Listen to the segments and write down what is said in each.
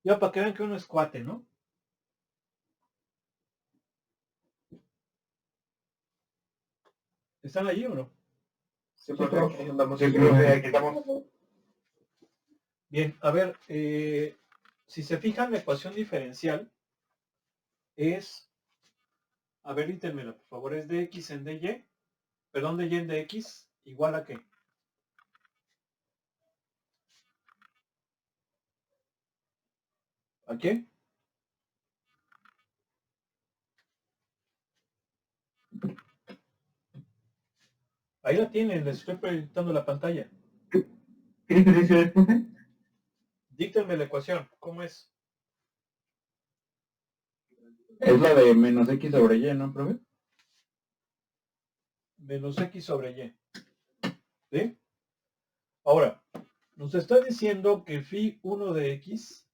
Ya para que vean que uno es cuate, ¿no? ¿Están allí o no? Sí, profe, aquí andamos. Sí, profe, aquí estamos. Bien, a ver, si se fijan, la ecuación diferencial es, a ver, dítenmela, por favor, es dx en dy, perdón, dy en dx, igual a qué. ¿A qué? Ahí la tienen, les estoy proyectando la pantalla. ¿Qué diferencia es, profe? Díctenme la ecuación, ¿cómo es? Es la de menos x sobre y, ¿no, profe? Menos x sobre y. ¿Sí? Ahora, nos está diciendo que phi 1 de x,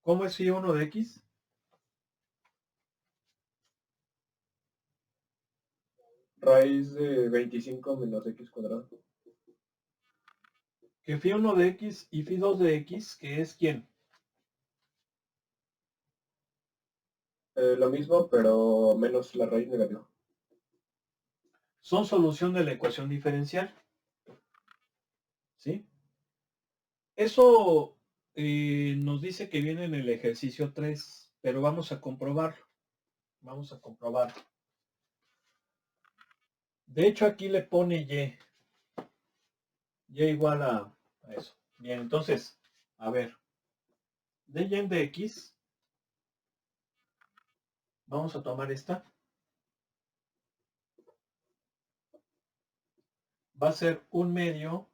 ¿cómo es phi 1 de x? Raíz de 25 menos x cuadrado. Que phi 1 de x y phi 2 de x, que es ¿quién? Lo mismo, pero menos la raíz negativa. Son solución de la ecuación diferencial. ¿Sí? Eso nos dice que viene en el ejercicio 3, pero vamos a comprobarlo. Vamos a comprobarlo. De hecho, aquí le pone y. Y igual a eso. Bien, entonces, a ver. De y en de x, vamos a tomar esta. Va a ser 1/2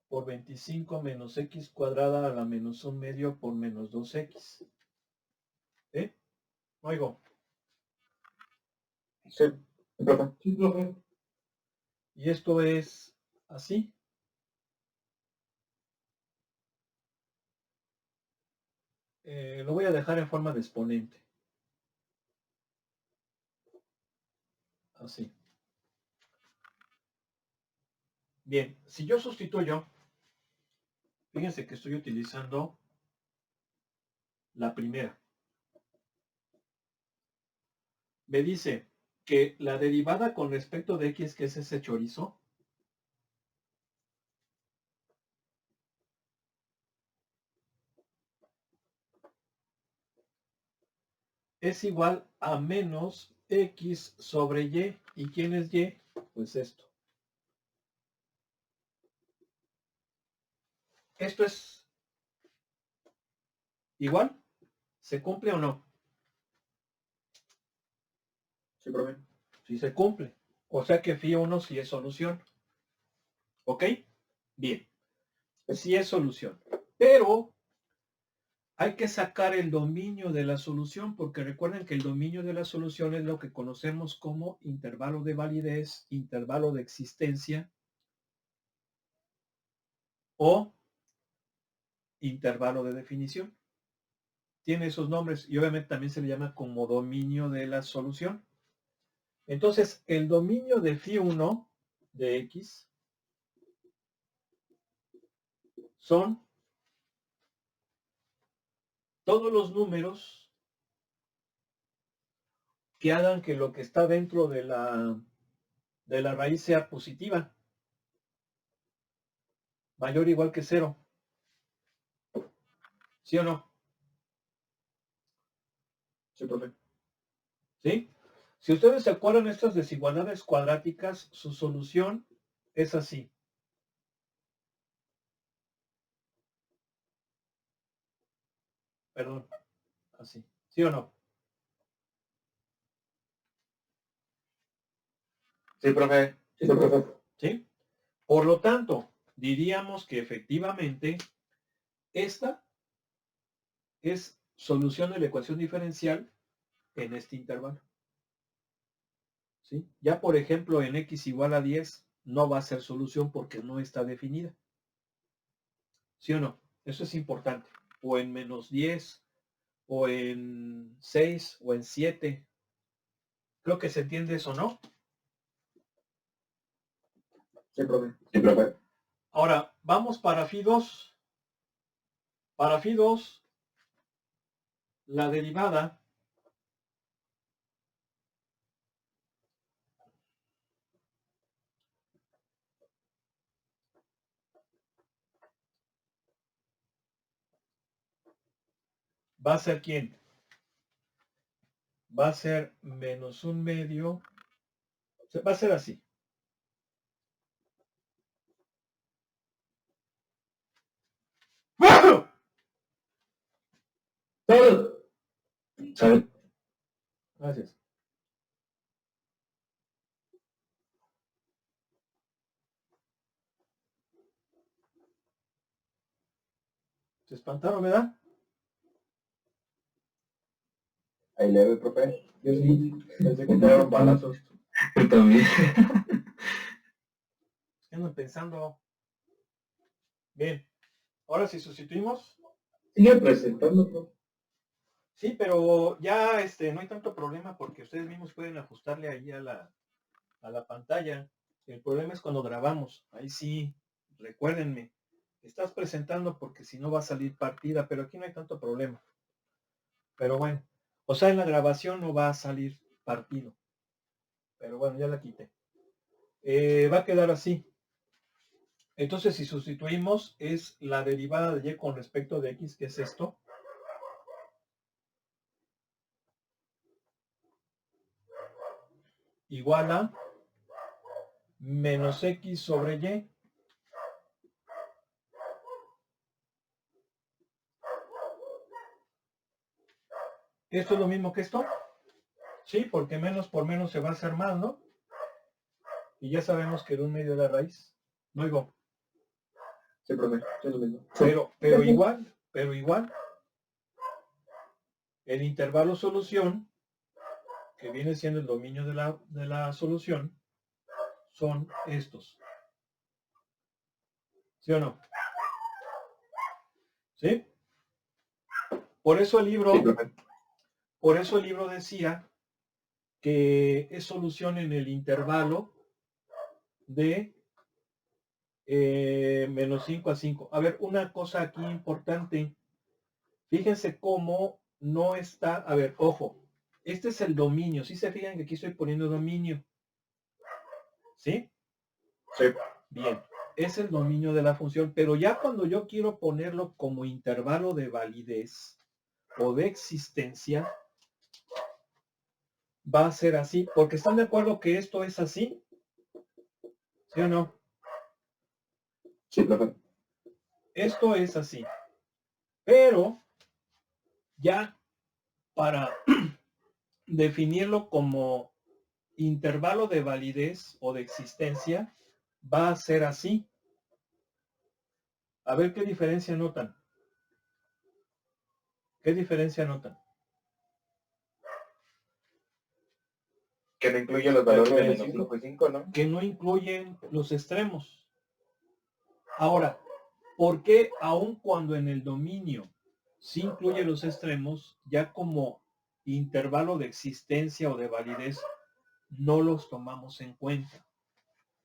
por 25 menos x cuadrada a la menos 1/2 por menos 2x. ¿Eh? Oigo. Sí, profe. Sí, profe. Y esto es así. Lo voy a dejar en forma de exponente. Así. Bien, si yo sustituyo, fíjense que estoy utilizando la primera. Me dice que la derivada con respecto de x, que es ese chorizo, es igual a menos x sobre y. ¿Y quién es y? Pues esto. ¿Esto es igual? ¿Se cumple o no? Sí, profe. Sí se cumple. O sea que phi 1 sí es solución. ¿Ok? Bien. Sí es solución. Pero hay que sacar el dominio de la solución, porque recuerden que el dominio de la solución es lo que conocemos como intervalo de validez, intervalo de existencia o intervalo de definición. Tiene esos nombres y obviamente también se le llama como dominio de la solución. Entonces, el dominio de phi 1 de x son todos los números que hagan que lo que está dentro de la raíz sea positiva, mayor o igual que 0. ¿Sí o no? Sí, profe. ¿Sí? Si ustedes se acuerdan de estas desigualdades cuadráticas, su solución es así. Perdón, así. ¿Sí o no? Sí, profe. Sí, profe. ¿Sí? Por lo tanto, diríamos que efectivamente esta es solución de la ecuación diferencial en este intervalo. ¿Sí? Ya por ejemplo en x igual a 10 no va a ser solución porque no está definida. ¿Sí o no? Eso es importante. O en menos 10, o en 6, o en 7. Creo que se entiende eso, ¿no? Sí, profe. Sí, profe. Ahora, vamos para phi 2. Para phi 2 la derivada va a ser ¿quién? Va a ser menos un medio. O sea, va a ser así. ¿Sabes? Gracias. ¿Se espantaron, verdad? Ahí leve, profe. Yo sí. Pensé que te daban balazos. Yo también. ¿Qué ando pensando? Bien. Ahora si sustituimos. Sigue presentando, profe. Sí, pero ya no hay tanto problema porque ustedes mismos pueden ajustarle ahí a la pantalla. El problema es cuando grabamos. Ahí sí, recuérdenme, estás presentando porque si no va a salir partida, pero aquí no hay tanto problema. Pero bueno, o sea, en la grabación no va a salir partido. Pero bueno, ya la quité. Va a quedar así. Entonces, si sustituimos, es la derivada de y con respecto de x, que es esto. Igual a menos x sobre y. ¿Esto es lo mismo que esto? Sí, porque menos por menos se va a hacer más, ¿no? Y ya sabemos que el 1/2 de la raíz. No digo. Sí, profe. Es lo mismo. Pero igual, el intervalo solución, que viene siendo el dominio de la solución, son estos. ¿Sí o no? ¿Sí? Por eso el libro, Sí, profe. por eso el libro decía que es solución en el intervalo de menos 5 a 5. A ver, una cosa aquí importante. Fíjense cómo no está. A ver, ojo. Este es el dominio. ¿Sí se fijan que aquí estoy poniendo dominio? ¿Sí? Sí. Bien. Es el dominio de la función. Pero ya cuando yo quiero ponerlo como intervalo de validez o de existencia, va a ser así. Porque ¿están de acuerdo que esto es así? ¿Sí o no? Sí, profe. Esto es así. Pero ya para definirlo como intervalo de validez o de existencia, va a ser así. A ver qué diferencia notan. ¿Qué diferencia notan? Que no incluye los valores de menos 5 y 5, ¿no? Que no incluyen los extremos. Ahora, ¿por qué aun cuando en el dominio sí incluye los extremos, ya como intervalo de existencia o de validez, no los tomamos en cuenta?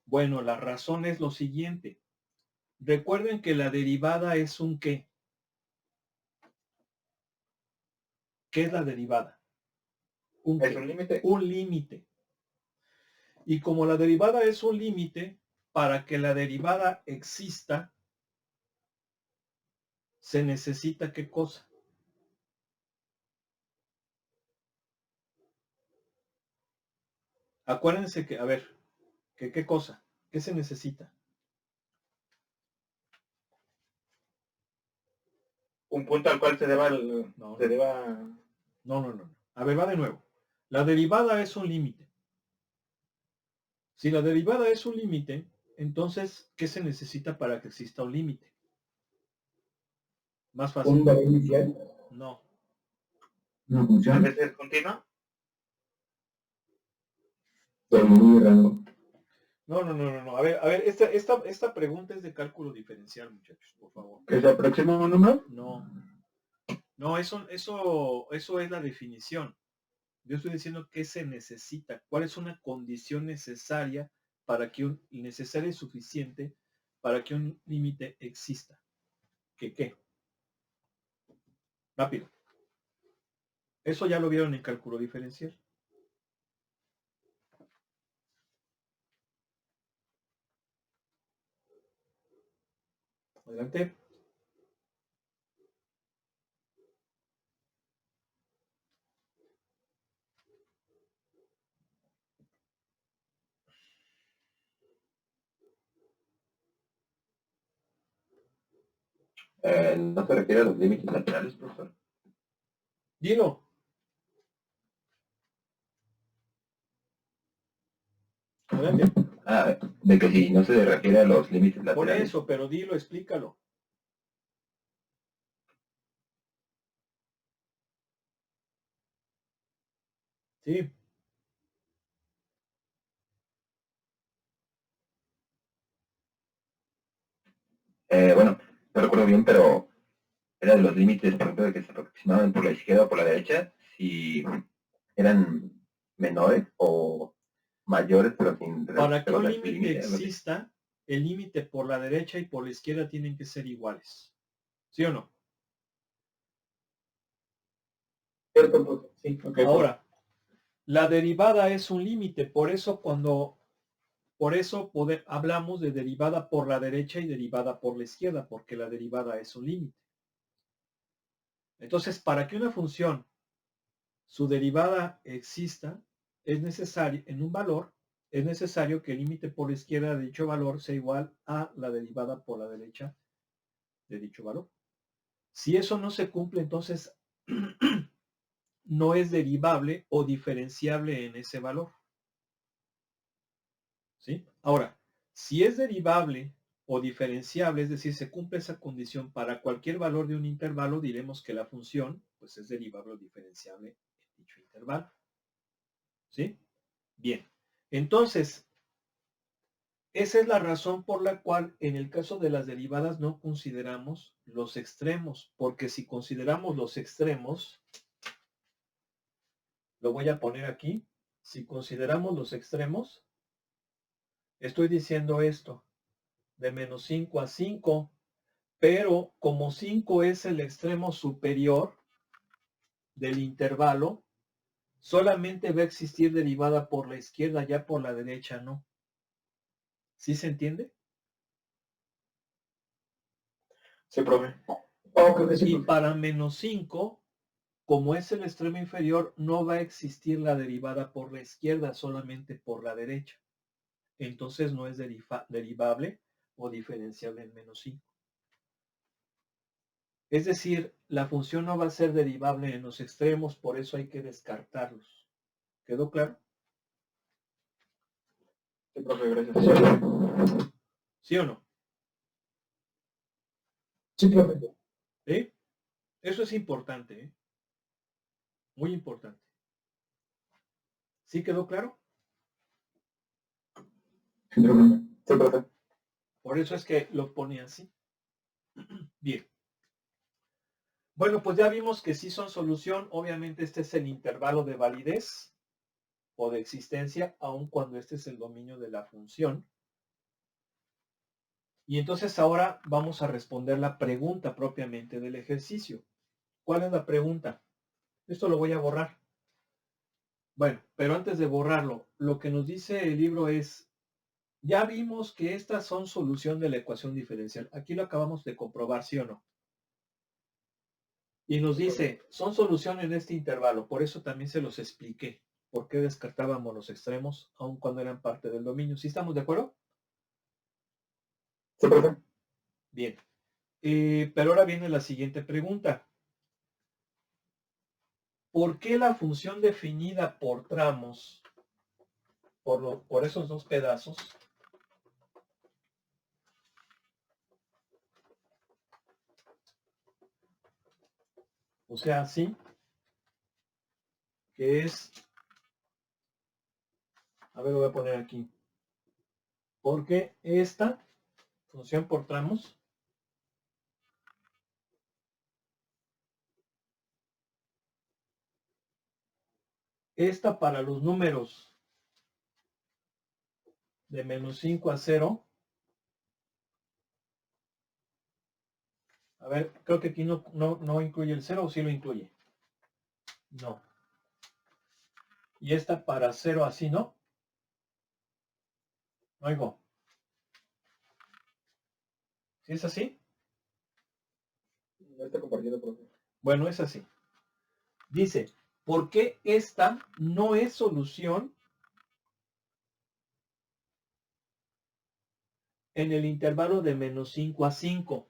Bueno, la razón es lo siguiente. Recuerden que la derivada es un ¿qué? ¿Qué es la derivada? Es un límite. Un límite. Y como la derivada es un límite, para que la derivada exista, se necesita ¿qué cosa? Acuérdense que, a ver, ¿qué cosa? ¿Qué se necesita? Un punto al cual se deba No. No. A ver, va de nuevo. La derivada es un límite. Si la derivada es un límite, entonces, ¿qué se necesita para que exista un límite? Más fácil. ¿Un valor inicial? No. ¿Una función? ¿Debe ser continua? Muy rango. No. A ver, esta pregunta es de cálculo diferencial, muchachos, por favor. ¿Que se aproxima a un número? No, eso es la definición. Yo estoy diciendo qué se necesita, cuál es una condición necesaria para que necesaria y suficiente para que un límite exista. ¿Qué? Rápido. Eso ya lo vieron en cálculo diferencial. Adelante. ¿No se refiere a los límites laterales, profesor? Dilo. Adelante. Ah, de que si no se refiere a los límites Por laterales. eso, pero dilo, explícalo. Sí. Bueno, no recuerdo bien, pero era de los límites, por ejemplo, de que se aproximaban por la izquierda o por la derecha, si eran menores o mayores, pero sin Para que un respecto al límite límite, algo así. exista, el límite por la derecha y por la izquierda tienen que ser iguales. ¿Sí o no? Cierto, profe. Sí, ok. Ahora, la derivada es un límite, por eso hablamos de derivada por la derecha y derivada por la izquierda, porque la derivada es un límite. Entonces, para que una función, su derivada exista, es necesario, en un valor, es necesario que el límite por la izquierda de dicho valor sea igual a la derivada por la derecha de dicho valor. Si eso no se cumple, entonces no es derivable o diferenciable en ese valor. ¿Sí? Ahora, si es derivable o diferenciable, es decir, se cumple esa condición para cualquier valor de un intervalo, diremos que la función pues, es derivable o diferenciable en dicho intervalo. ¿Sí? Bien. Entonces, esa es la razón por la cual en el caso de las derivadas no consideramos los extremos, porque si consideramos los extremos, lo voy a poner aquí, si consideramos los extremos, estoy diciendo esto, de menos 5 a 5, pero como 5 es el extremo superior del intervalo, solamente va a existir derivada por la izquierda, ya por la derecha no. ¿Sí se entiende? Sí, profe. Oh, creo que sí, Y profe. para menos 5, como es el extremo inferior, no va a existir la derivada por la izquierda, solamente por la derecha. Entonces no es derivable o diferenciable en menos 5. Es decir, la función no va a ser derivable en los extremos, por eso hay que descartarlos. ¿Quedó claro? Sí, profe, gracias. ¿Sí o no? Sí, profe. ¿Sí? Eso es importante, ¿eh? Muy importante. ¿Sí quedó claro? Sí, profe. Sí, profe. Por eso es que lo pone así. Bien. Bueno, pues ya vimos que sí son solución. Obviamente este es el intervalo de validez o de existencia, aun cuando este es el dominio de la función. Y entonces ahora vamos a responder la pregunta propiamente del ejercicio. ¿Cuál es la pregunta? Esto lo voy a borrar. Bueno, pero antes de borrarlo, lo que nos dice el libro es, ya vimos que estas son solución de la ecuación diferencial. Aquí lo acabamos de comprobar, ¿sí o no? Y nos dice, son solución en este intervalo. Por eso también se los expliqué. ¿Por qué descartábamos los extremos, aun cuando eran parte del dominio? ¿Sí estamos de acuerdo? Sí, profe. Bien. Pero ahora viene la siguiente pregunta. ¿Por qué la función definida por tramos, por esos dos pedazos, o sea, así, que es, a ver, lo voy a poner aquí, porque esta función por tramos esta para los números de menos 5 a 0, a ver, creo que aquí no incluye el 0 o sí lo incluye. No. Y esta para 0 así, ¿no? Oigo. ¿Sí es así? No está compartiendo, profe. Bueno, es así. Dice, ¿por qué esta no es solución en el intervalo de menos 5 a 5?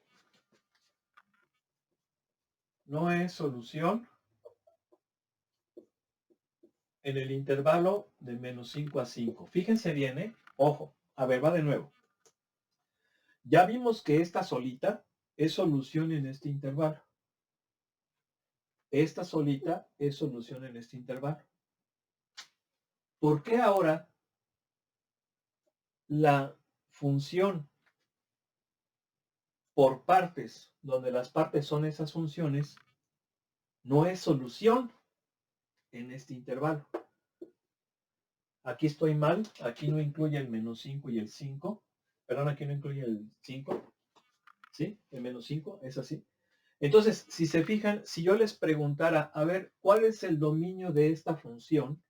No es solución en el intervalo de menos 5 a 5. Fíjense bien, ¿eh? Ojo. A ver, va de nuevo. Ya vimos que esta solita es solución en este intervalo. Esta solita es solución en este intervalo. ¿Por qué ahora la función por partes, donde las partes son esas funciones, no es solución en este intervalo? Aquí estoy mal, aquí no incluye el menos 5 y el 5. Perdón, aquí no incluye el 5. ¿Sí? El menos 5 es así. Entonces, si se fijan, si yo les preguntara, a ver, ¿cuál es el dominio de esta función?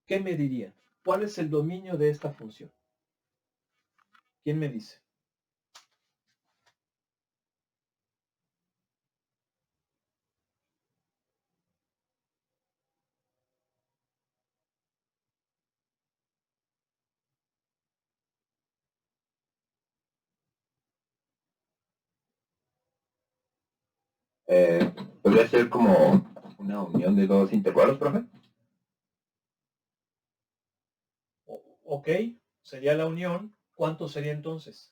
¿Qué me dirían? ¿Cuál es el dominio de esta función? ¿Quién me dice? ¿Podría ser como una unión de dos intervalos, profe? Ok, sería la unión. ¿Cuánto sería entonces?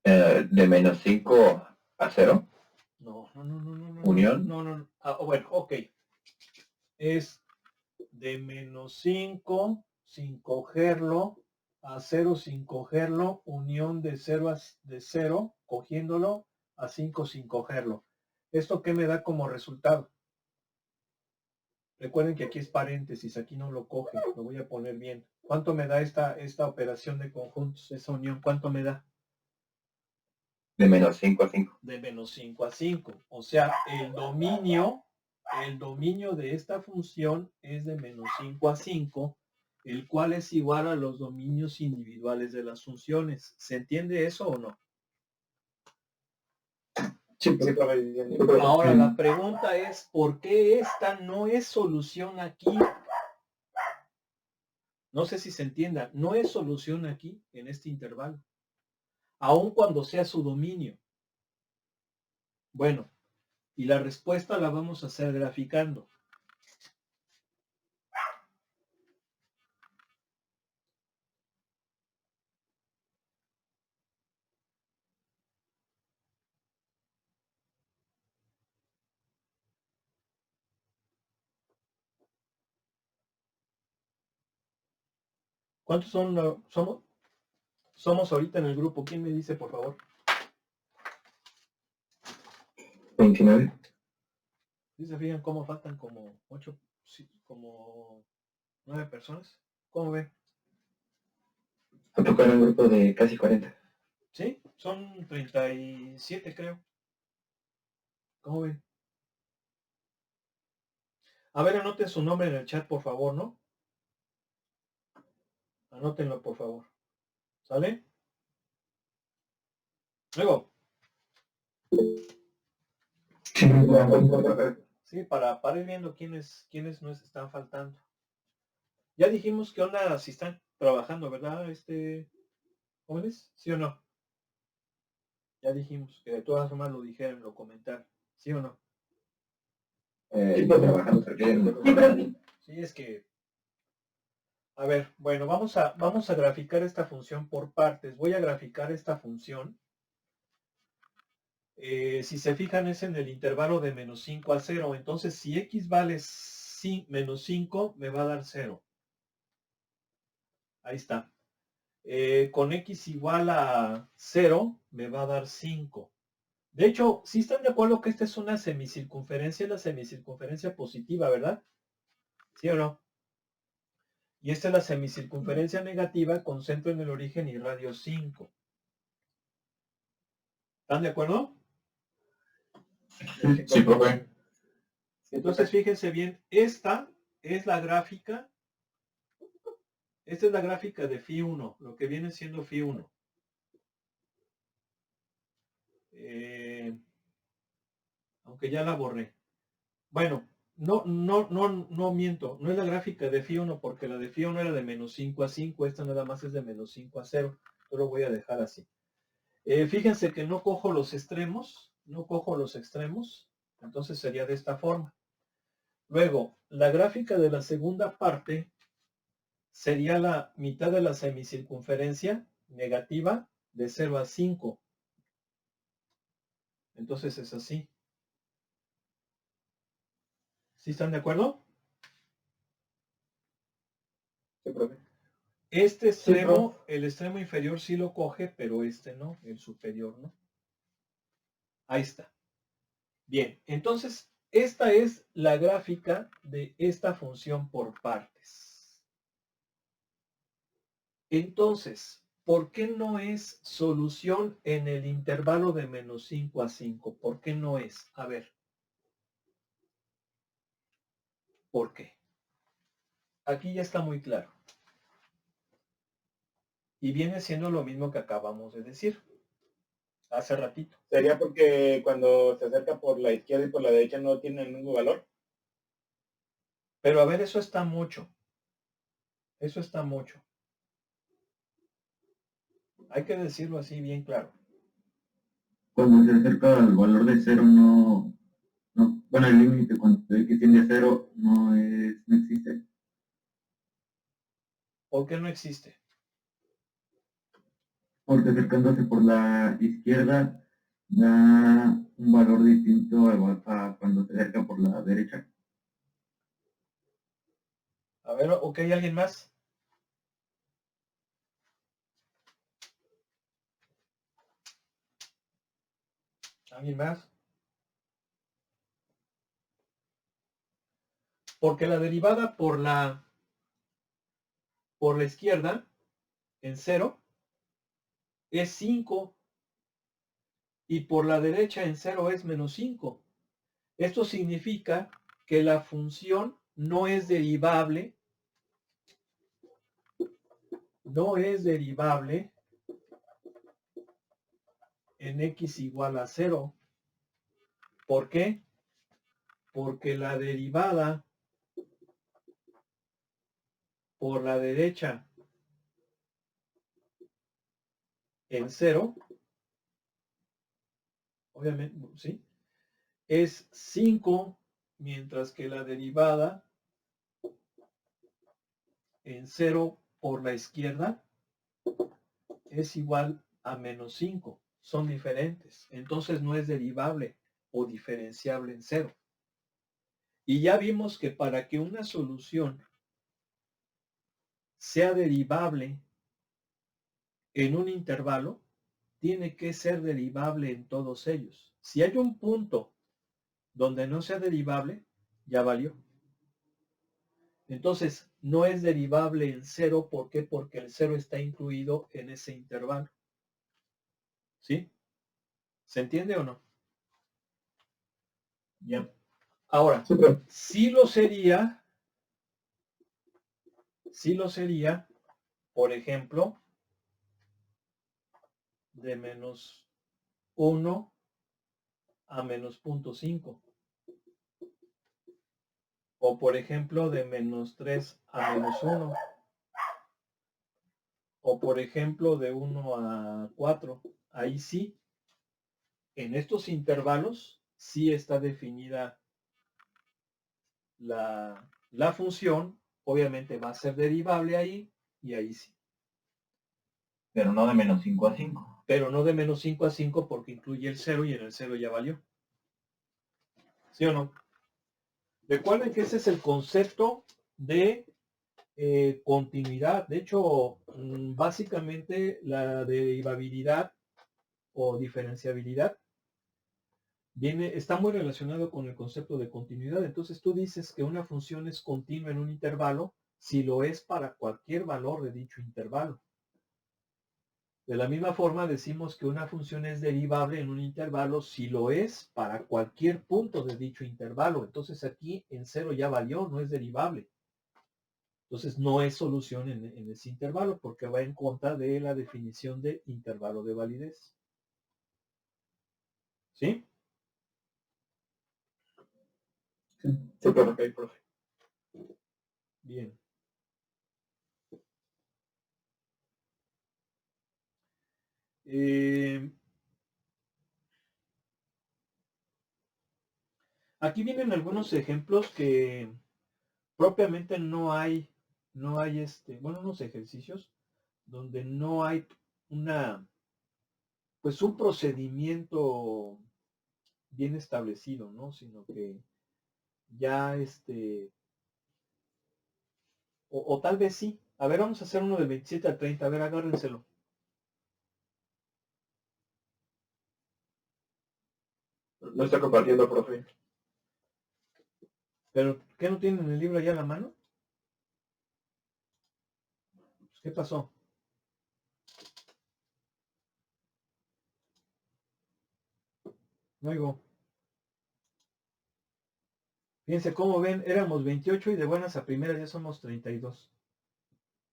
De menos 5 a 0. No. ¿Unión? No. Ah, bueno, ok. Es de menos 5 sin cogerlo a 0 sin cogerlo, unión de 0 de 0 cogiéndolo a 5 sin cogerlo. ¿Esto qué me da como resultado? Recuerden que aquí es paréntesis, aquí no lo coge, lo voy a poner bien. ¿Cuánto me da esta operación de conjuntos, esa unión? ¿Cuánto me da? De menos 5 a 5. De menos 5 a 5. O sea, el dominio de esta función es de menos 5 a 5, el cual es igual a los dominios individuales de las funciones. ¿Se entiende eso o no? Sí, profe. Ahora la pregunta es, ¿por qué esta no es solución aquí? No sé si se entienda, no es solución aquí en este intervalo, aun cuando sea su dominio. Bueno, y la respuesta la vamos a hacer graficando. ¿Cuántos somos ahorita en el grupo? ¿Quién me dice, por favor? 29. ¿Sí se fijan cómo faltan como 8, como 9 personas? ¿Cómo ven? Va a tocar un grupo de casi 40. ¿Sí? Son 37, creo. ¿Cómo ven? A ver, anoten su nombre en el chat, por favor, ¿no? Anótenlo, por favor. ¿Sale? Luego. Sí, para ir viendo quiénes nos están faltando. Ya dijimos qué onda si están trabajando, ¿verdad? ¿Jóvenes? ¿Sí o no? Ya dijimos que de todas formas lo dijeron, lo comentaron. ¿Sí o no? Trabajando. Sí, es que... A ver, bueno, vamos a graficar esta función por partes. Voy a graficar esta función. Si se fijan es en el intervalo de menos 5 a 0. Entonces, si x vale menos 5, me va a dar 0. Ahí está. Con x igual a 0, me va a dar 5. De hecho, si están de acuerdo que esta es una semicircunferencia, la semicircunferencia positiva, ¿verdad? ¿Sí o no? Y esta es la semicircunferencia negativa con centro en el origen y radio 5. ¿Están de acuerdo? Sí, profe. Entonces, fíjense bien, esta es la gráfica. Esta es la gráfica de Φ1, lo que viene siendo Φ1. Aunque ya la borré. Bueno, no miento. No es la gráfica de Φ1 porque la de Φ1 era de menos 5 a 5. Esta nada más es de menos 5 a 0. Yo lo voy a dejar así. Fíjense que no cojo los extremos. No cojo los extremos. Entonces sería de esta forma. Luego, la gráfica de la segunda parte sería la mitad de la semicircunferencia negativa de 0 a 5. Entonces es así. ¿Sí están de acuerdo? Sí, profe. Este extremo, profe. el extremo inferior sí lo coge, pero este no, el superior no. Ahí está. Bien, entonces esta es la gráfica de esta función por partes. Entonces, ¿por qué no es solución en el intervalo de menos 5 a 5? ¿Por qué no es? A ver. ¿Por qué? Aquí ya está muy claro. Y viene siendo lo mismo que acabamos de decir hace ratito. ¿Sería porque cuando se acerca por la izquierda y por la derecha no tienen el mismo valor? Pero a ver, eso está mucho. Eso está mucho. Hay que decirlo así bien claro. Cuando se acerca al valor de 0 bueno, el límite cuando se ve que tiende a 0 no existe. ¿Por qué no existe? Porque acercándose por la izquierda da un valor distinto a cuando se acerca por la derecha. A ver, ¿ok? ¿Alguien más? ¿Alguien más? Porque la derivada por la izquierda en 0 es 5 y por la derecha en 0 es menos 5. Esto significa que la función no es derivable en x igual a 0. ¿Por qué? Porque la derivada por la derecha en 0, obviamente, ¿sí? Es 5, mientras que la derivada en 0 por la izquierda es igual a menos 5. Son diferentes. Entonces no es derivable o diferenciable en 0. Y ya vimos que para que una solución sea derivable en un intervalo, tiene que ser derivable en todos ellos. Si hay un punto donde no sea derivable, ya valió. Entonces, no es derivable en 0. ¿Por qué? Porque el 0 está incluido en ese intervalo. ¿Sí? ¿Se entiende o no? Ya. Ahora, Sí, profe. sí lo sería, por ejemplo, de menos 1 a menos 0.5. O por ejemplo, de menos 3 a menos 1. O por ejemplo, de 1 a 4. Ahí sí, en estos intervalos, sí está definida la función. Obviamente va a ser derivable ahí y ahí sí. Pero no de menos 5 a 5. Pero no de menos 5 a 5 porque incluye el 0 y en el 0 ya valió. ¿Sí o no? Recuerden que ese es el concepto de continuidad. De hecho, básicamente la derivabilidad o diferenciabilidad está muy relacionado con el concepto de continuidad. Entonces tú dices que una función es continua en un intervalo si lo es para cualquier valor de dicho intervalo. De la misma forma decimos que una función es derivable en un intervalo si lo es para cualquier punto de dicho intervalo. Entonces aquí en 0 ya valió, no es derivable. Entonces no es solución en ese intervalo porque va en contra de la definición de intervalo de validez. ¿Sí? Sí, profe. Ok, profe. Bien. Aquí vienen algunos ejemplos que propiamente no hay bueno, unos ejercicios donde no hay pues un procedimiento bien establecido, ¿no? Sino que ya o tal vez sí. A ver, vamos a hacer uno del 27 al 30. A ver, agárrenselo. No está compartiendo, profe. ¿Pero qué no tienen el libro allá a la mano? Pues, ¿qué pasó? No oigo. Fíjense cómo ven, éramos 28 y de buenas a primeras ya somos 32.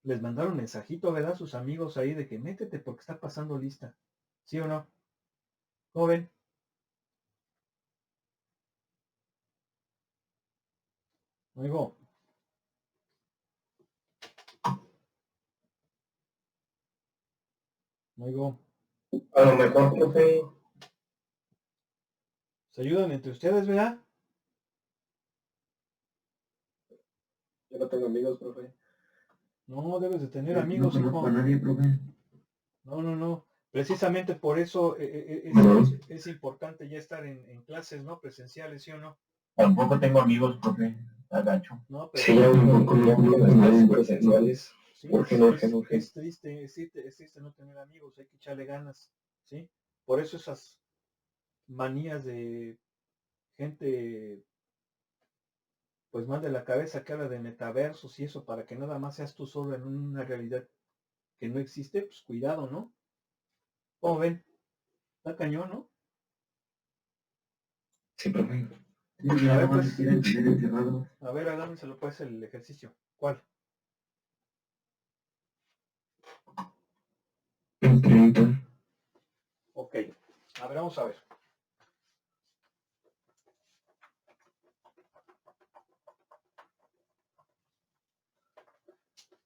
Les mandaron mensajito, ¿verdad? Sus amigos ahí de que métete porque está pasando lista. ¿Sí o no? ¿Cómo ven? No oigo. No oigo. A lo mejor, profe. Se ayudan entre ustedes, ¿verdad? Yo no tengo amigos, profe. No, debes de tener No amigos, conozco hijo. a nadie, profe. No. Precisamente por eso es importante ya estar en clases, ¿no? Presenciales, ¿sí o no? Tampoco tengo amigos, profe. Agacho. No, pero Sí, ya un poco ya las las clases clases presenciales, presenciales. sí, Urgen. es triste, es triste no tener amigos, hay que echarle ganas, ¿sí? Por eso esas manías de gente, pues mal de la cabeza que habla de metaversos y eso, para que nada más seas tú solo en una realidad que no existe, pues cuidado, ¿no? ¿Cómo ven? Está cañón, ¿no? Sí, profe. Sí, A ya ver, nada más pues, se quieren tener encerrados. a ver, agárrenselo pues el ejercicio. ¿Cuál? En 30. Ok. A ver, vamos a ver.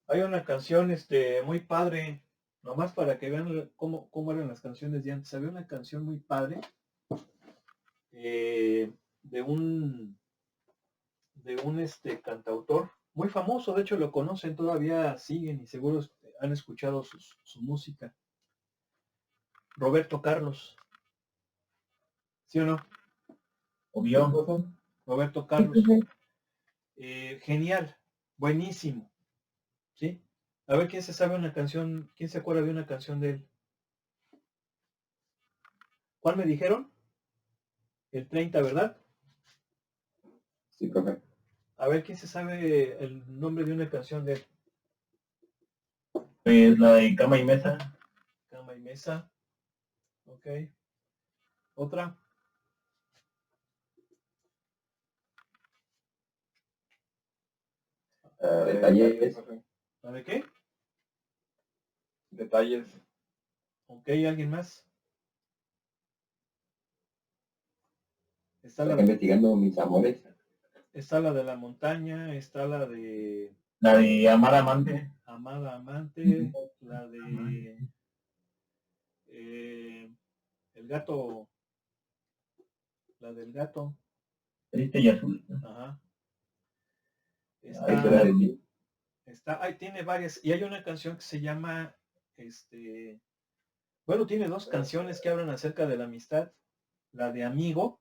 Hay una canción muy padre, nomás para que vean cómo eran las canciones de antes. Había una canción muy padre de un cantautor muy famoso, de hecho lo conocen, todavía siguen y seguro han escuchado su música. Roberto Carlos, ¿sí o no? Obvio. Roberto Carlos. Genial, buenísimo, ¿sí? A ver quién se sabe una canción, quién se acuerda de una canción de él. ¿Cuál me dijeron? El 30, ¿verdad? Sí, profe. A ver quién se sabe el nombre de una canción de él. Pues la de cama y mesa. Cama y mesa. Ok. Otra. Detalles. ¿La de qué? Detalles. Ok, ¿alguien más? Está Estoy investigando mis amores. está la de la montaña, está la de La de amar amante. Amada Amante, la de el gato, la del gato. Triste y azul. Ajá. Ahí será de mí. Tiene varias. Y hay una canción que se llama, bueno, tiene dos canciones que hablan acerca de la amistad. La de Amigo,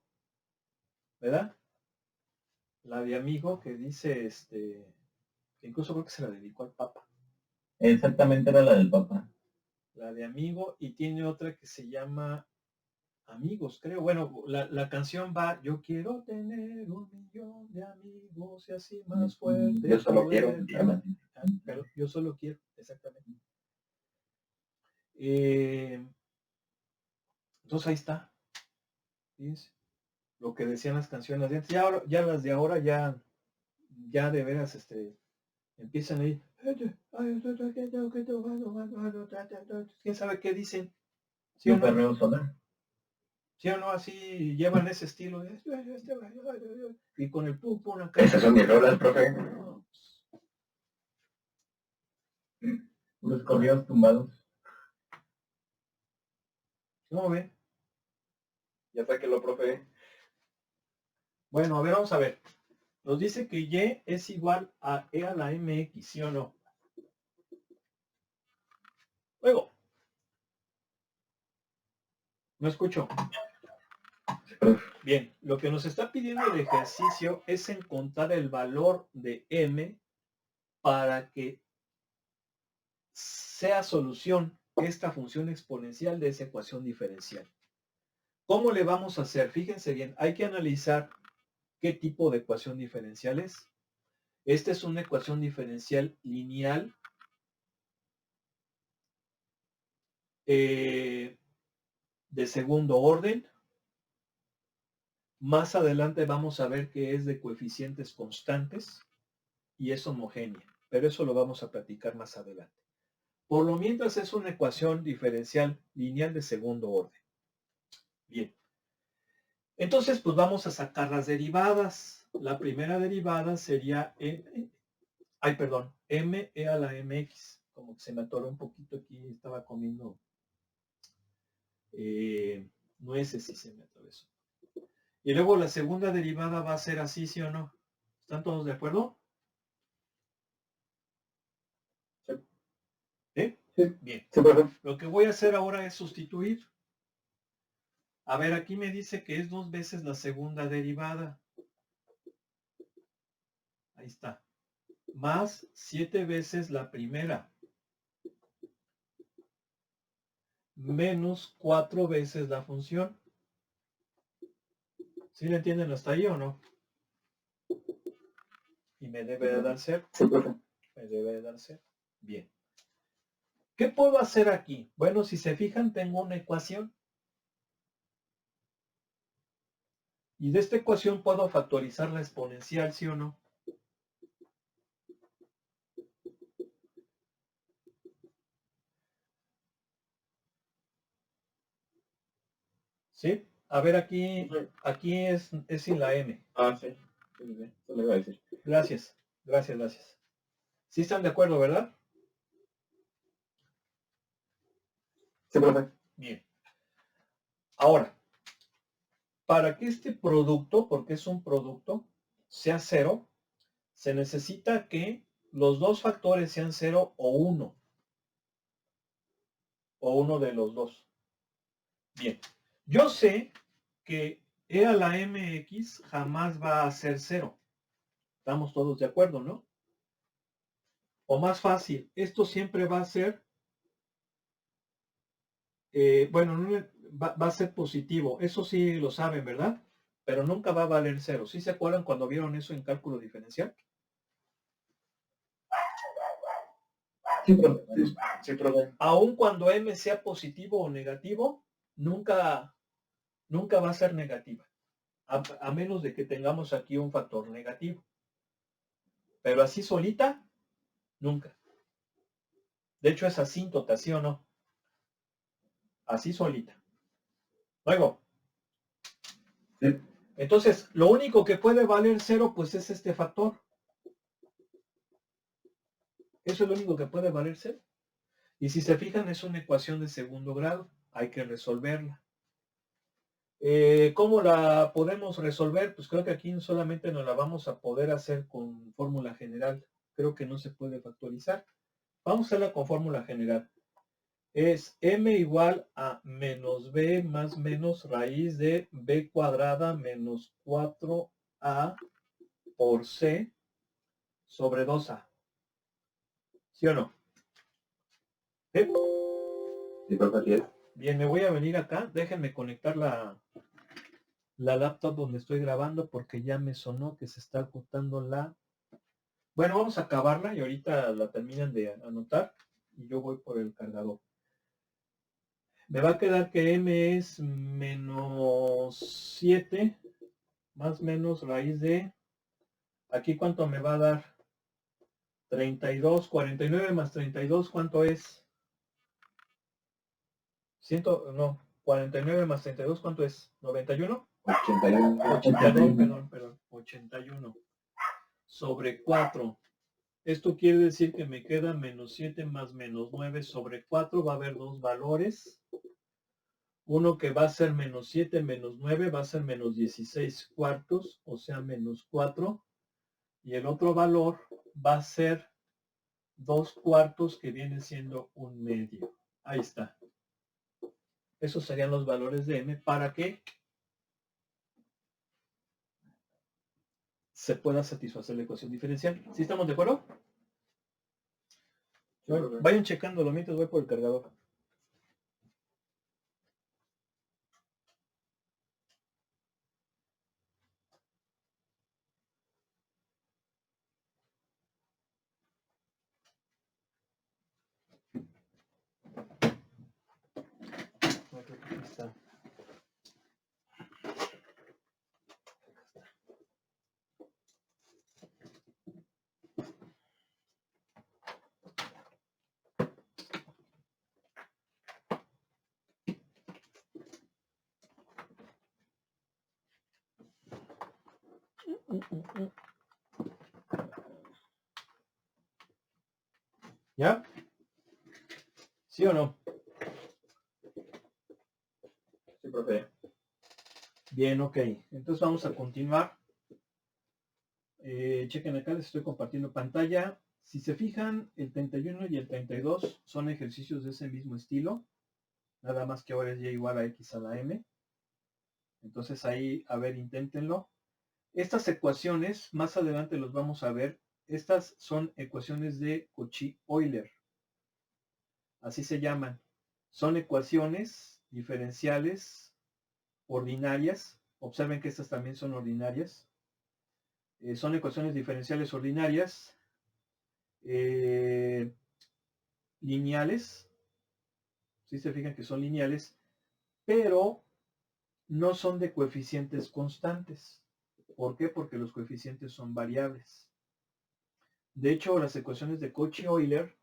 ¿verdad? La de Amigo que dice, que incluso creo que se la dedicó al Papa. Exactamente era la del papá. La de Amigo, y tiene otra que se llama Amigos, creo. Bueno, la canción va, yo quiero tener 1 millón de amigos y así más fuerte. Yo solo quiero. Pero yo solo quiero, exactamente. Entonces ahí está. Fíjense. Lo que decían las canciones de antes. Ya las de ahora ya de veras empiezan ahí. ¿Quién sabe qué dicen? ¿Sí o Un no? perreo solar. ¿Sí o no? Así llevan ese estilo. Y con el pum pum acá. Esas son mis rolas, profe. No, Unos corridos tumbados. ¿cómo ven? Ya sáquelo, profe. Bueno, a ver, vamos a ver. Nos dice que Y es igual a E a la MX, ¿sí o no? Luego. No escucho. Bien, lo que nos está pidiendo el ejercicio es encontrar el valor de M para que sea solución esta función exponencial de esa ecuación diferencial. ¿Cómo le vamos a hacer? Fíjense bien, hay que analizar qué tipo de ecuación diferencial es. Esta es una ecuación diferencial lineal de segundo orden. Más adelante vamos a ver que es de coeficientes constantes y es homogénea, pero eso lo vamos a platicar más adelante. Por lo mientras es una ecuación diferencial lineal de segundo orden. Bien. Entonces, pues vamos a sacar las derivadas. La primera derivada sería m e a la mx. Como que se me atoró un poquito aquí, estaba comiendo nueces y se me atravesó. Y luego la segunda derivada va a ser así, ¿sí o no? ¿Están todos de acuerdo? Sí. ¿Eh? Sí. Bien. Sí, profe. Lo que voy a hacer ahora es sustituir. A ver, aquí me dice que es 2 veces la segunda derivada. Ahí está. Más 7 veces la primera. Menos 4 veces la función. ¿Sí le entienden hasta ahí o no? Y me debe de dar cero. Sí, profe. Me debe de dar cero. Bien. ¿Qué puedo hacer aquí? Bueno, si se fijan, tengo una ecuación. Y de esta ecuación puedo factorizar la exponencial, ¿sí o no? ¿Sí? A ver, aquí es sin la M. Ah, sí. Sí, sí. Eso le iba a decir. Gracias. Gracias, gracias. ¿Sí están de acuerdo, verdad? Sí, profe. Bien. Ahora, para que este producto, porque es un producto, sea cero, se necesita que los dos factores sean 0 o 1. O uno de los dos. Bien. Yo sé que E a la mx jamás va a ser 0. Estamos todos de acuerdo, ¿no? O más fácil, esto siempre va a ser, bueno, va a ser positivo. Eso sí lo saben, ¿verdad? Pero nunca va a valer 0. ¿Sí se acuerdan cuando vieron eso en cálculo diferencial? Sí, profe. Sí, profe. Aun cuando m sea positivo o negativo, nunca va a ser negativa. A menos de que tengamos aquí un factor negativo. Pero así solita, nunca. De hecho es asíntota, ¿sí o no? Así solita. Luego. Sí. Entonces, lo único que puede valer 0, pues es este factor. Eso es lo único que puede valer 0. Y si se fijan, es una ecuación de segundo grado. Hay que resolverla. ¿Cómo la podemos resolver? Pues creo que aquí solamente nos la vamos a poder hacer con fórmula general. Creo que no se puede factorizar. Vamos a hacerla con fórmula general. Es m igual a menos b más menos raíz de b cuadrada menos 4a por c sobre 2a. ¿Sí o no? ¿Sí? Sí, profe, así es. Bien, me voy a venir acá. Déjenme conectar la laptop donde estoy grabando porque ya me sonó que se está agotando la... Bueno, vamos a acabarla y ahorita la terminan de anotar y yo voy por el cargador. Me va a quedar que m es menos 7 más menos raíz de, aquí cuánto me va a dar, 32, 49 más 32, ¿cuánto es? 100, no, 49 más 32, ¿cuánto es? ¿91? 81. 81, perdón, 81 sobre 4. Esto quiere decir que me queda menos 7 más menos 9 sobre 4. Va a haber dos valores. Uno que va a ser menos 7 menos 9 va a ser menos 16 cuartos, o sea, menos 4. Y el otro valor va a ser 2 cuartos, que viene siendo un medio. Ahí está. Esos serían los valores de m para que se pueda satisfacer la ecuación diferencial. ¿Sí estamos de acuerdo? Vayan checándolo mientras voy por el cargador. Aquí está. ¿Ya? ¿Sí o no? Sí, profe. Bien, ok. Entonces vamos a continuar. Chequen acá, les estoy compartiendo pantalla. Si se fijan, el 31 y el 32 son ejercicios de ese mismo estilo. Nada más que ahora es y igual a x a la m. Entonces ahí, a ver, inténtenlo. Estas ecuaciones, más adelante los vamos a ver. Estas son ecuaciones de Cauchy-Euler. Así se llaman. Son ecuaciones diferenciales ordinarias. Observen que estas también son ordinarias. Son ecuaciones diferenciales ordinarias lineales. Si se fijan que son lineales, pero no son de coeficientes constantes. ¿Por qué? Porque los coeficientes son variables. De hecho, las ecuaciones de Cauchy-Euler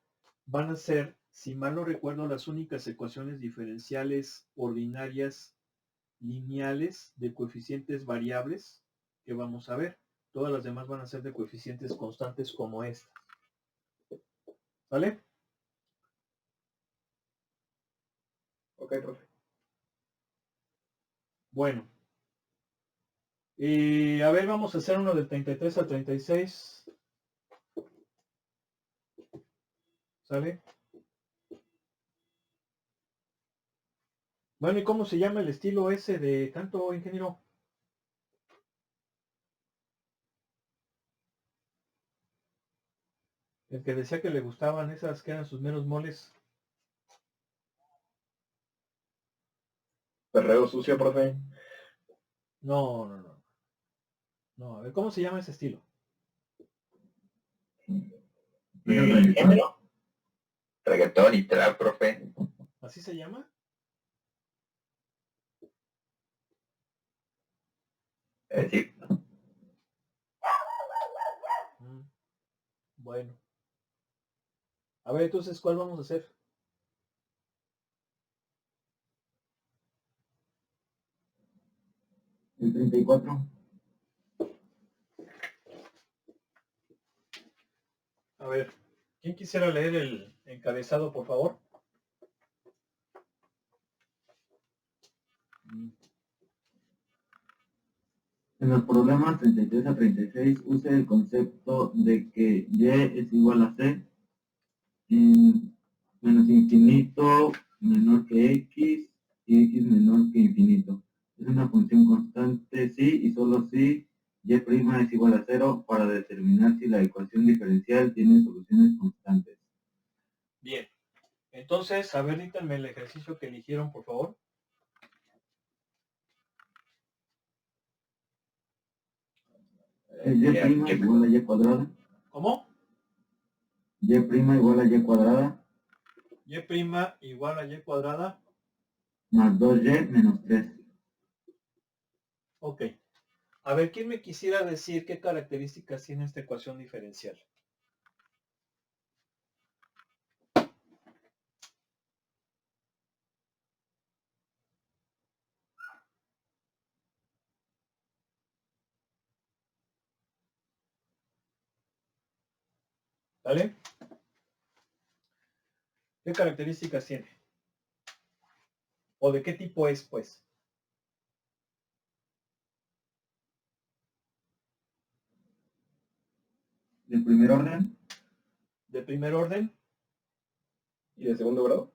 van a ser, si mal no recuerdo, las únicas ecuaciones diferenciales ordinarias lineales de coeficientes variables que vamos a ver. Todas las demás van a ser de coeficientes constantes como esta. ¿Vale? Ok, profe. Bueno. A ver, vamos a hacer uno del 33 al 36. ¿Sale? Bueno, ¿y cómo se llama el estilo ese de canto, ingeniero? El que decía que le gustaban esas que eran sus meros moles. Perreo sucio, profe. No, no, no. No, a ver, ¿cómo se llama ese estilo? Género. Reggaetón y trap, profe. ¿Así se llama? Sí. Bueno. A ver, entonces, ¿cuál vamos a hacer? El 34. A ver, ¿quién quisiera leer el encabezado, por favor? En los problemas 33 a 36 use el concepto de que y es igual a c en menos infinito menor que x y x menor que infinito. Es una función constante si y solo si y' es igual a 0 para determinar si la ecuación diferencial tiene soluciones constantes. Bien. Entonces, a ver, díganme el ejercicio que eligieron, por favor. Y' igual a y cuadrada. ¿Cómo? Y' igual a y cuadrada. Y' igual a y cuadrada. más 2y menos 3. Ok. A ver, ¿quién me quisiera decir qué características tiene esta ecuación diferencial? ¿Vale? ¿Qué características tiene? ¿O de qué tipo es, pues? ¿De primer orden? ¿De primer orden? ¿Y de segundo grado?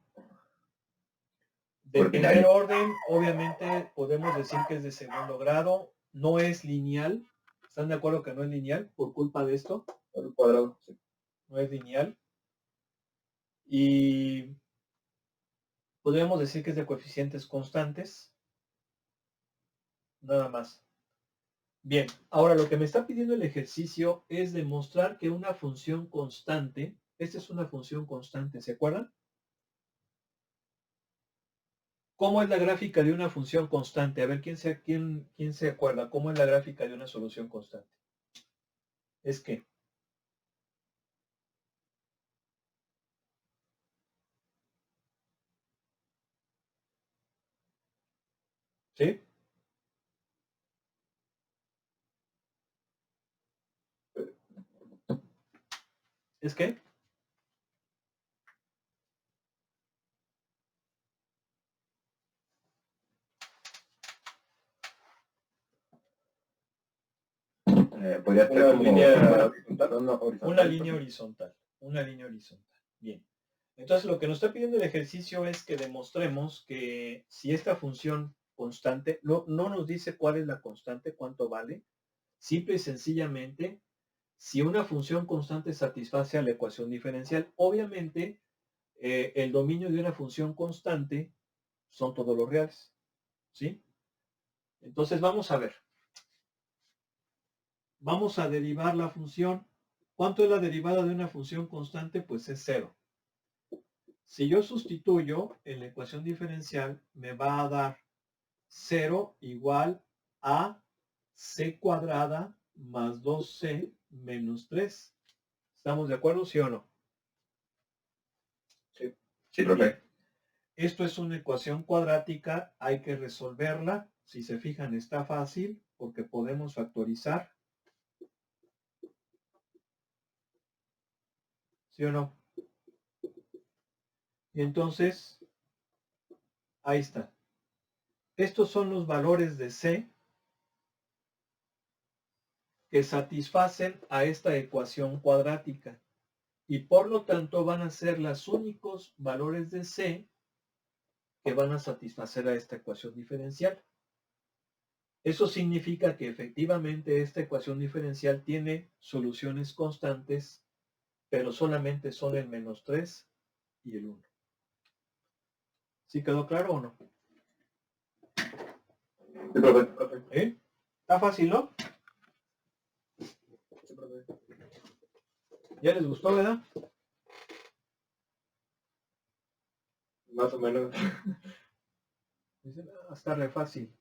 De Ordinario. primer orden, obviamente podemos decir que es de segundo grado, no es lineal. ¿Están de acuerdo que no es lineal por culpa de esto? Al cuadrado, sí. No es lineal. Y podríamos decir que es de coeficientes constantes. Nada más. Bien, ahora lo que me está pidiendo el ejercicio es demostrar que una función constante, esta es una función constante, ¿se acuerdan? ¿Cómo es la gráfica de una función constante? A ver, ¿quién se acuerda? ¿Cómo es la gráfica de una solución constante? Es que, ¿sí? ¿Es que? Podría ser Una como línea horizontal. no, horizontal. Una línea horizontal. Una línea horizontal. Bien. Entonces lo que nos está pidiendo el ejercicio es que demostremos que si esta función constante, no nos dice cuál es la constante, cuánto vale, simple y sencillamente, si una función constante satisface a la ecuación diferencial, obviamente el dominio de una función constante son todos los reales. ¿Sí? Entonces vamos a ver. Vamos a derivar la función. ¿Cuánto es la derivada de una función constante? Pues es 0. Si yo sustituyo en la ecuación diferencial, me va a dar 0 igual a c cuadrada más 2c menos 3. ¿Estamos de acuerdo, sí o no? Sí. Sí, profe. Bien. Esto es una ecuación cuadrática, hay que resolverla. Si se fijan, está fácil porque podemos factorizar. ¿Sí o no? Y entonces, ahí está. Estos son los valores de C que satisfacen a esta ecuación cuadrática. Y por lo tanto van a ser los únicos valores de C que van a satisfacer a esta ecuación diferencial. Eso significa que efectivamente esta ecuación diferencial tiene soluciones constantes, pero solamente son el -3 y el 1. ¿Sí quedó claro o no? Sí, profe. ¿Eh? Está fácil, ¿no? Sí, profe. ¿Ya les gustó, verdad? Más o menos. Dicen, está re fácil.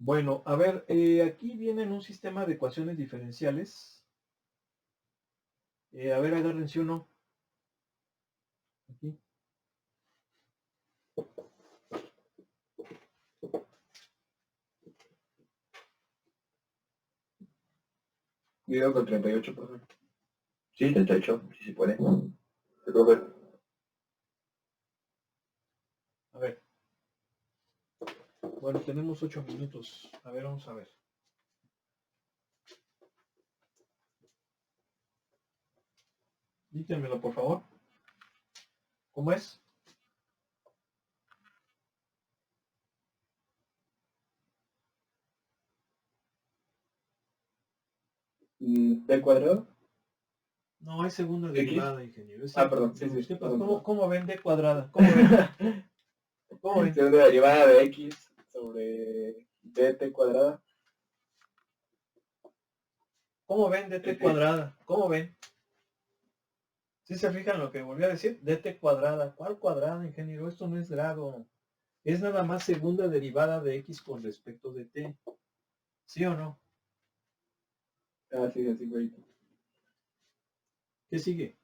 Bueno, a ver, aquí vienen un sistema de ecuaciones diferenciales. A ver, agárrense uno. Aquí. Video con 38, profe. Sí, 38, sí se puede. Sí, profe. A ver. Bueno, tenemos 8 minutos. A ver, vamos a ver. Dítenmelo, por favor. ¿Cómo es? ¿D cuadrado? No, es segunda ¿X? derivada, ingeniero. Perdón, sí, sí. ¿Qué pasa? Perdón. ¿Cómo ven D cuadrada? ¿Cómo ven? ¿Cómo ven? Segunda derivada de X sobre DT cuadrada. ¿Cómo ven DT cuadrada? ¿Cómo ven? ¿Sí se fijan lo que volví a decir? dt cuadrada. ¿Cuál cuadrada, ingeniero? Esto no es grado. Es nada más segunda derivada de x con respecto de t. ¿Sí o no? Ah, sí, así, güey. ¿Qué sigue?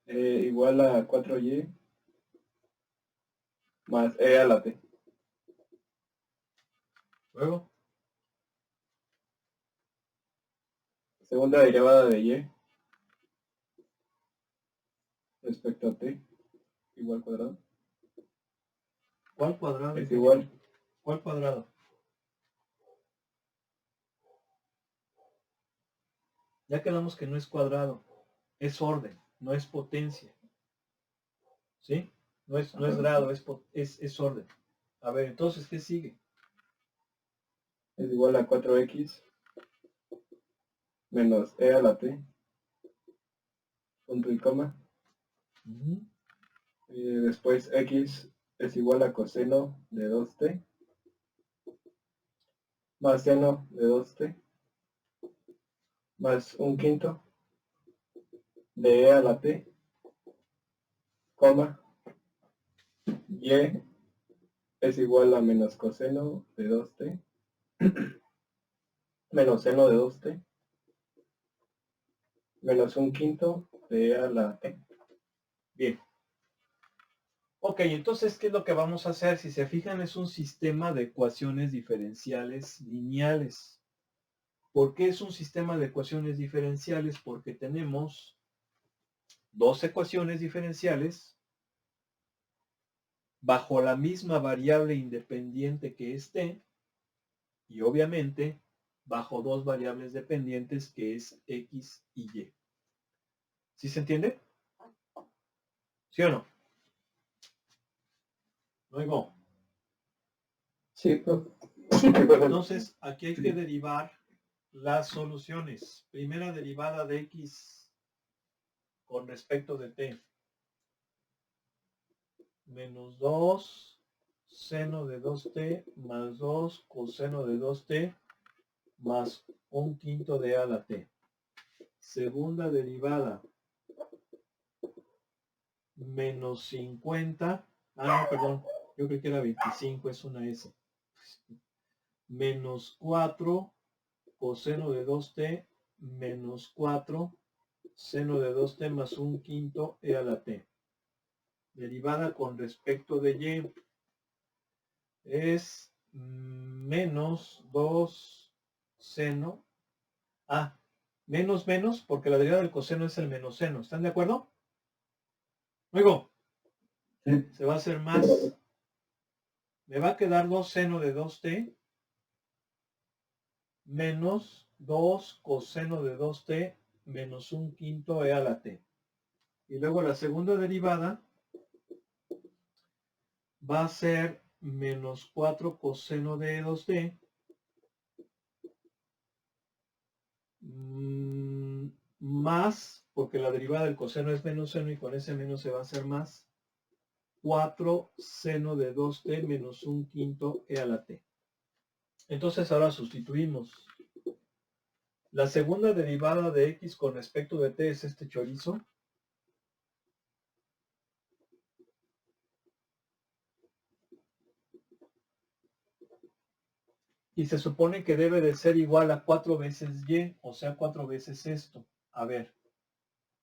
Igual a 4y más e a la t. Luego, Segunda derivada de y respecto a t igual cuadrado. ¿cuál cuadrado? Es ingeniero? igual. ¿Cuál cuadrado? Ya quedamos que no es cuadrado, es orden, no es potencia. ¿Sí? No es grado, es orden. A ver, entonces, ¿qué sigue? Es igual a 4x menos e a la t, punto y coma. Ujú. Después x es igual a coseno de 2t más seno de 2t más un quinto de e a la t, coma, y es igual a menos coseno de 2t menos seno de 2t menos un quinto de e a la t. Bien. Ok, entonces, ¿qué es lo que vamos a hacer? Si se fijan, es un sistema de ecuaciones diferenciales lineales. ¿Por qué es un sistema de ecuaciones diferenciales? Porque tenemos dos ecuaciones diferenciales bajo la misma variable independiente que es t, y obviamente bajo dos variables dependientes que es x y y. ¿Sí se entiende? ¿Sí o no? Luego, Sí, profe. entonces aquí hay que derivar las soluciones. Primera derivada de x con respecto de t. Menos 2 seno de 2t más 2 coseno de 2t más un quinto de a a la t. Segunda derivada, menos 50. Ah, no, perdón. Yo creí que era 25, es una S. Menos 4 coseno de 2t menos 4 seno de 2t más un quinto e a la t. Derivada con respecto de y es menos 2 seno. Ah, menos, porque la derivada del coseno es el menos seno. ¿Están de acuerdo? Luego, Sí. se va a hacer más. Me va a quedar 2 seno de 2t menos 2 coseno de 2t menos un quinto e a la t. Y luego la segunda derivada va a ser menos 4 coseno de 2t más, porque la derivada del coseno es menos seno y con ese menos se va a hacer más, 4 seno de 2t menos un quinto e a la t. Entonces ahora sustituimos. La segunda derivada de x con respecto de t es este chorizo. Y se supone que debe de ser igual a 4 veces y, o sea, 4 veces esto. A ver,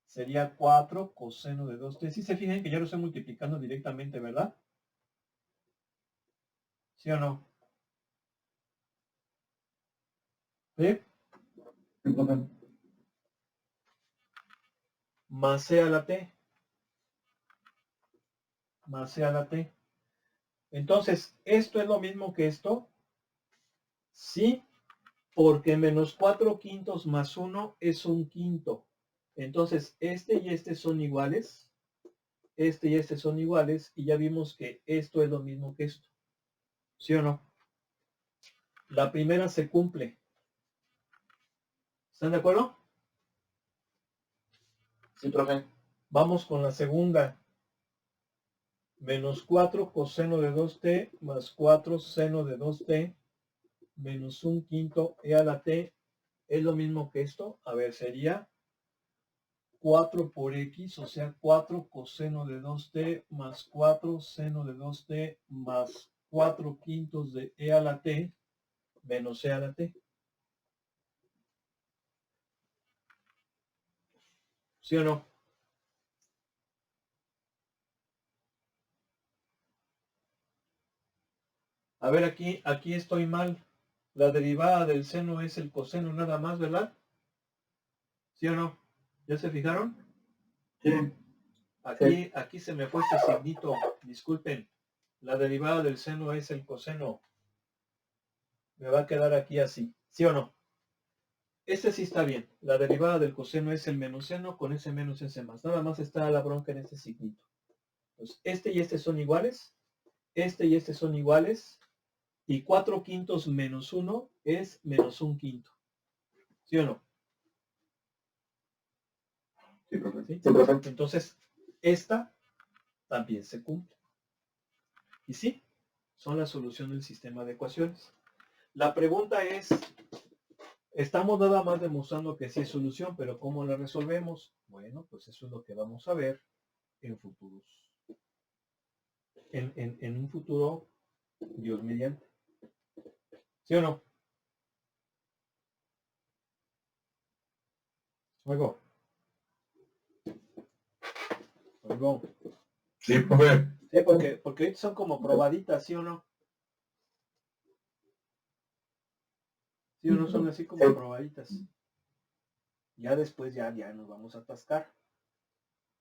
sería 4 coseno de 2t. Si se fijan que ya lo estoy multiplicando directamente, ¿verdad? ¿Sí o no? ¿Sí? Más c a la t. Más c a la t. Entonces, ¿esto es lo mismo que esto? Sí, porque menos 4 quintos más 1 es un quinto. Entonces, este y este son iguales. Este y este son iguales. Y ya vimos que esto es lo mismo que esto. ¿Sí o no? La primera se cumple. ¿Están de acuerdo? Sí, profe. Vamos con la segunda. Menos 4 coseno de 2t más 4 seno de 2t menos un quinto e a la t es lo mismo que esto. A ver, sería 4 por x, o sea, 4 coseno de 2t más 4 seno de 2t más 4 quintos de e a la t menos e a la t. ¿Sí o no? A ver, aquí estoy mal. La derivada del seno es el coseno nada más, ¿verdad? ¿Sí o no? ¿Ya se fijaron? Sí. Aquí se me fue este signito. Disculpen. La derivada del seno es el coseno. Me va a quedar aquí así. ¿Sí o no? Este sí está bien. La derivada del coseno es el menos seno con ese menos ese más. Nada más está la bronca en este signito. Entonces, este y este son iguales. Este y este son iguales. Y 4 quintos menos 1 es menos 1 quinto. ¿Sí o no? Sí, profe. ¿Sí? Sí, profe. Entonces, esta también se cumple. Y sí, son la solución del sistema de ecuaciones. La pregunta es, estamos nada más demostrando que sí es solución, pero ¿cómo la resolvemos? Bueno, pues eso es lo que vamos a ver en futuros. En un futuro, Dios mediante. ¿Sí o no? Oigo. Sí, profe. Sí, porque son como probaditas, ¿sí o no? ¿Sí o no son así como probaditas? Ya después ya nos vamos a atascar.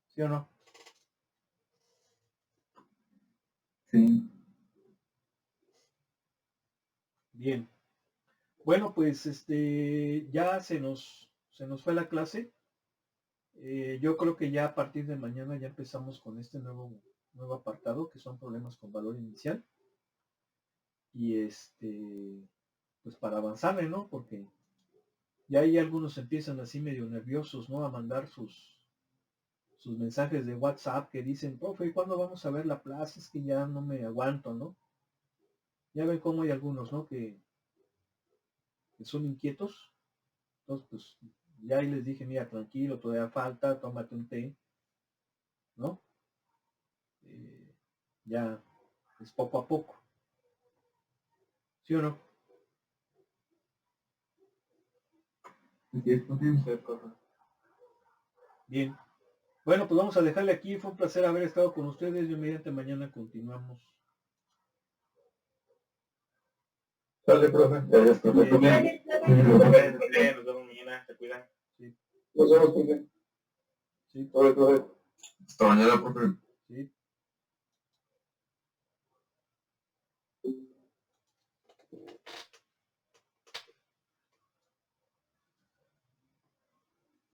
¿Sí o no? Sí. Bien. Bueno, pues ya se nos fue la clase. Yo creo que ya a partir de mañana ya empezamos con este nuevo apartado, que son problemas con valor inicial. Y pues para avanzarle, ¿no? Porque ya ahí algunos empiezan así medio nerviosos, ¿no? A mandar sus mensajes de WhatsApp que dicen, profe, ¿cuándo vamos a ver la plaza? Es que ya no me aguanto, ¿no? Ya ven cómo hay algunos, ¿no? Que son inquietos. Entonces, pues, ya ahí les dije, mira, tranquilo, todavía falta, tómate un té, ¿no? Ya es poco a poco. ¿Sí o no? Así es, profe. Bien. Bueno, pues vamos a dejarle aquí. Fue un placer haber estado con ustedes. Yo mediante mañana continuamos. Dale, profe. Gracias, profe. Bien. Nos vemos mañana. Se cuidan. Sí, Nos vemos, profe. sí, Dale, profe. Hasta mañana, profe. sí.